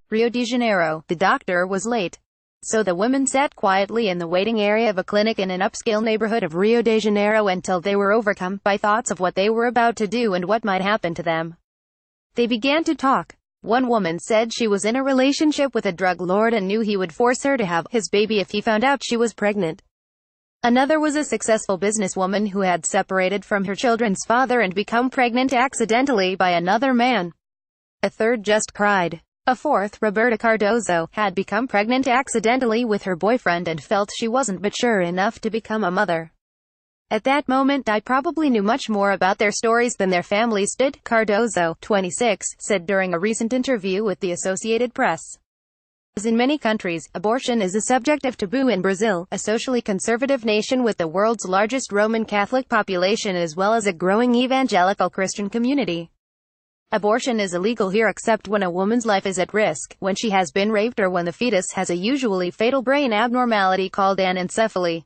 Rio de Janeiro. The doctor was late, so the women sat quietly in the waiting area of a clinic in an upscale neighborhood of Rio de Janeiro until they were overcome by thoughts of what they were about to do and what might happen to them. They began to talk. One woman said she was in a relationship with a drug lord and knew he would force her to have his baby if he found out she was pregnant. Another was a successful businesswoman who had separated from her children's father and become pregnant accidentally by another man. A third just cried. A fourth, Roberta Cardozo, had become pregnant accidentally with her boyfriend and felt she wasn't mature enough to become a mother. At that moment I probably knew much more about their stories than their families did, Cardozo, 26, said during a recent interview with the Associated Press. As in many countries, abortion is a subject of taboo in Brazil, a socially conservative nation with the world's largest Roman Catholic population as well as a growing evangelical Christian community. Abortion is illegal here except when a woman's life is at risk, when she has been raped or when the fetus has a usually fatal brain abnormality called anencephaly.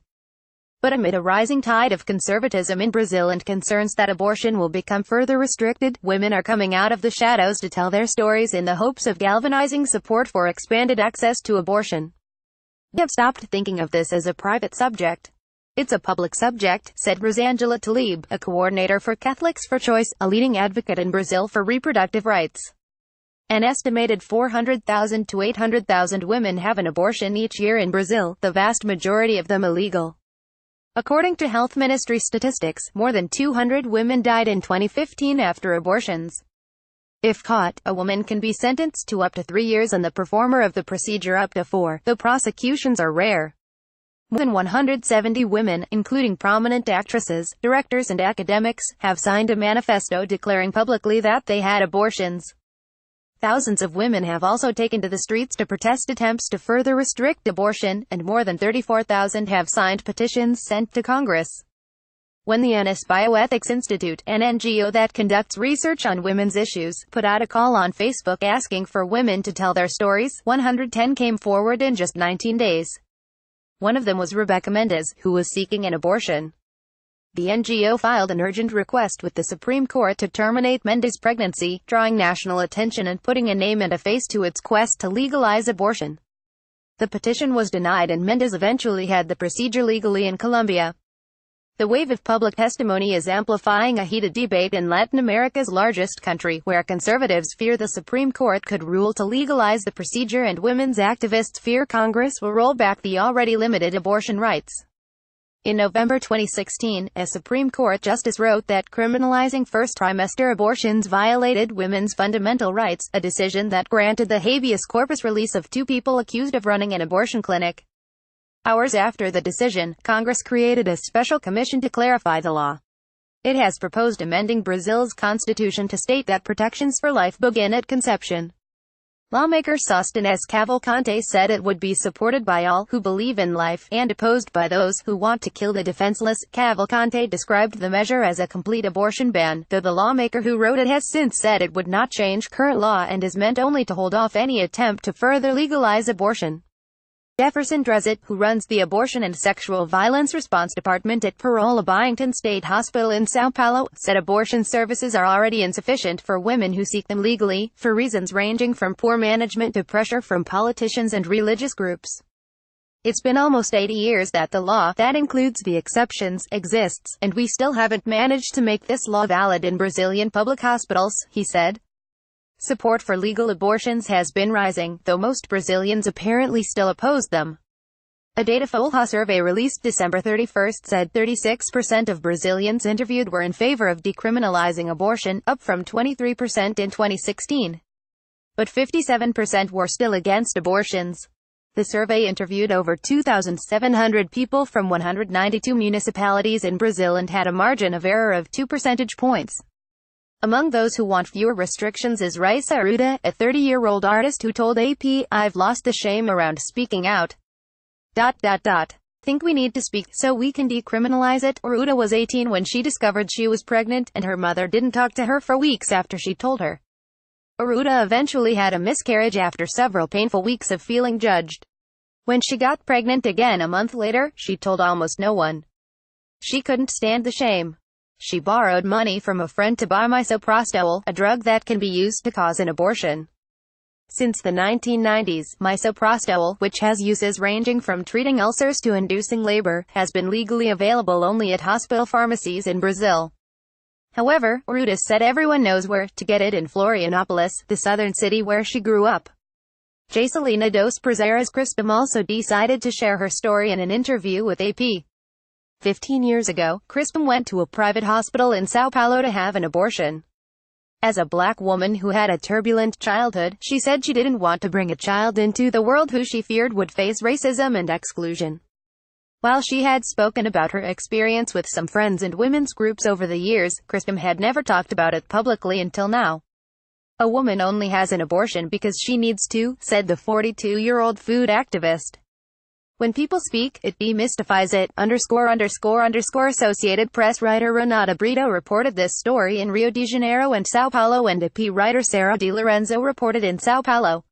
But amid a rising tide of conservatism in Brazil and concerns that abortion will become further restricted, women are coming out of the shadows to tell their stories in the hopes of galvanizing support for expanded access to abortion. We have stopped thinking of this as a private subject. It's a public subject, said Rosangela Talib, a coordinator for Catholics for Choice, a leading advocate in Brazil for reproductive rights. An estimated 400,000 to 800,000 women have an abortion each year in Brazil, the vast majority of them illegal. According to health ministry statistics, more than 200 women died in 2015 after abortions. If caught, a woman can be sentenced to up to 3 years and the performer of the procedure up to 4, though prosecutions are rare. More than 170 women, including prominent actresses, directors and academics, have signed a manifesto declaring publicly that they had abortions. Thousands of women have also taken to the streets to protest attempts to further restrict abortion, and more than 34,000 have signed petitions sent to Congress. When the Unis Bioethics Institute, an NGO that conducts research on women's issues, put out a call on Facebook asking for women to tell their stories, 110 came forward in just 19 days. One of them was Rebecca Mendes, who was seeking an abortion. The NGO filed an urgent request with the Supreme Court to terminate Mendes' pregnancy, drawing national attention and putting a name and a face to its quest to legalize abortion. The petition was denied and Mendes eventually had the procedure legally in Colombia. The wave of public testimony is amplifying a heated debate in Latin America's largest country, where conservatives fear the Supreme Court could rule to legalize the procedure and women's activists fear Congress will roll back the already limited abortion rights. In November 2016, a Supreme Court justice wrote that criminalizing first-trimester abortions violated women's fundamental rights, a decision that granted the habeas corpus release of 2 people accused of running an abortion clinic. Hours after the decision, Congress created a special commission to clarify the law. It has proposed amending Brazil's constitution to state that protections for life begin at conception. Lawmaker Sostines Cavalcante said it would be supported by all who believe in life, and opposed by those who want to kill the defenseless. Cavalcante described the measure as a complete abortion ban, though the lawmaker who wrote it has since said it would not change current law and is meant only to hold off any attempt to further legalize abortion. Jefferson Drezit, who runs the Abortion and Sexual Violence Response Department at Parola Byington State Hospital in São Paulo, said abortion services are already insufficient for women who seek them legally, for reasons ranging from poor management to pressure from politicians and religious groups. It's been almost 80 years that the law, that includes the exceptions, exists, and we still haven't managed to make this law valid in Brazilian public hospitals, he said. Support for legal abortions has been rising, though most Brazilians apparently still oppose them. A Datafolha survey released December 31 said 36% of Brazilians interviewed were in favor of decriminalizing abortion, up from 23% in 2016. But 57% were still against abortions. The survey interviewed over 2,700 people from 192 municipalities in Brazil and had a margin of error of 2 percentage points. Among those who want fewer restrictions is Raissa Arruda, a 30-year-old artist who told AP, "I've lost the shame around speaking out. Think we need to speak, so we can decriminalize it." Arruda was 18 when she discovered she was pregnant, and her mother didn't talk to her for weeks after she told her. Arruda eventually had a miscarriage after several painful weeks of feeling judged. When she got pregnant again a month later, she told almost no one. She couldn't stand the shame. She borrowed money from a friend to buy misoprostol, a drug that can be used to cause an abortion. Since the 1990s, misoprostol, which has uses ranging from treating ulcers to inducing labor, has been legally available only at hospital pharmacies in Brazil. However, Ruta said everyone knows where to get it in Florianopolis, the southern city where she grew up. Jacelina dos Prazeres Crispim also decided to share her story in an interview with AP. 15 years ago, Crispim went to a private hospital in São Paulo to have an abortion. As a black woman who had a turbulent childhood, she said she didn't want to bring a child into the world who she feared would face racism and exclusion. While she had spoken about her experience with some friends and women's groups over the years, Crispim had never talked about it publicly until now. A woman only has an abortion because she needs to, said the 42-year-old food activist. When people speak, it demystifies it, ____. Associated Press writer Renata Brito reported this story in Rio de Janeiro and São Paulo, and AP writer Sarah Di Lorenzo reported in São Paulo.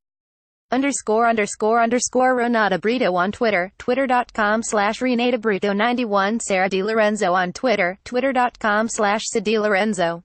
____ Renata Brito on Twitter, twitter.com/Renata Brito 91. Sarah Di Lorenzo on Twitter, twitter.com/Sadi Lorenzo.